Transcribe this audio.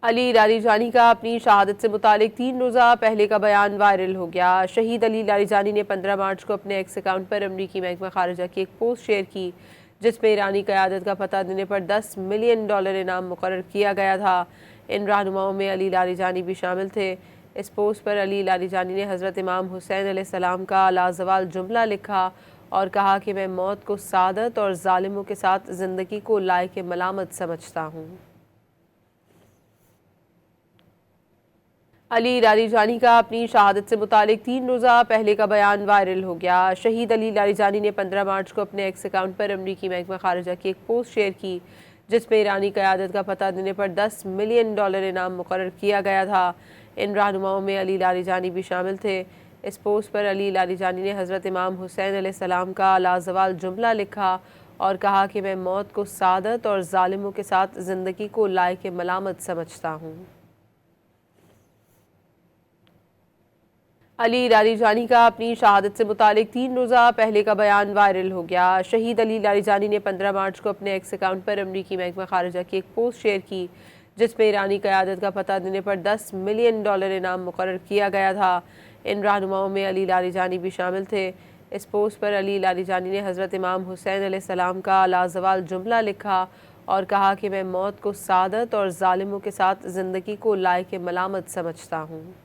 علی Larijani کا اپنی شہادت سے متعلق 3 روزہ پہلے کا بیان وائرل ہو گیا۔ شہید علی لاریجانی نے 15 مارچ کو اپنے ایکس اکاؤنٹ پر امریکی محکمہ خارجہ کی ایک پوسٹ شیئر کی جس میں ایرانی قیادت کا پتہ دینے پر $10 ملین انعام مقرر کیا گیا تھا۔ ان رہنماؤں میں علی لاریجانی بھی شامل تھے۔ اس پوسٹ پر علی لاریجانی نے حضرت امام حسین علیہ السلام کا لازوال جملہ لکھا اور کہا کہ میں موت کو سعادت اور ظالموں کے ساتھ زندگی کو لائق ملامت سمجھتا ہوں۔ علی لاریجانی کا اپنی شہادت سے متعلق 3 روزہ پہلے کا بیان وائرل ہو گیا۔ شہید علی لاریجانی نے 15 مارچ کو اپنے ایکس اکاؤنٹ پر امریکی محکمہ خارجہ کی ایک پوسٹ شیئر کی جس میں ایرانی قیادت کا پتہ دینے پر $10 ملین انعام مقرر کیا گیا تھا۔ ان رہنماؤں میں علی لاریجانی بھی شامل تھے۔ اس پوسٹ پر علی لاریجانی نے حضرت امام حسین علیہ السلام کا لازوال جملہ لکھا اور کہا کہ میں موت کو سعادت اور ظالموں کے ساتھ زندگی کو لائق ملامت سمجھتا ہوں۔ علی لاریجانی کا اپنی شہادت سے متعلق 3 روزہ پہلے کا بیان وائرل ہو گیا۔ شہید علی لاریجانی نے 15 مارچ کو اپنے ایکس اکاؤنٹ پر امریکی محکمہ خارجہ کی ایک پوسٹ شیئر کی جس میں ایرانی قیادت کا پتہ دینے پر $10 ملین انعام مقرر کیا گیا تھا۔ ان رہنماؤں میں علی لاریجانی بھی شامل تھے۔ اس پوسٹ پر علی لاریجانی نے حضرت امام حسین علیہ السلام کا لازوال جملہ لکھا اور کہا کہ میں موت کو سعادت اور ظالموں کے ساتھ زندگی کو لائق ملامت سمجھتا ہوں۔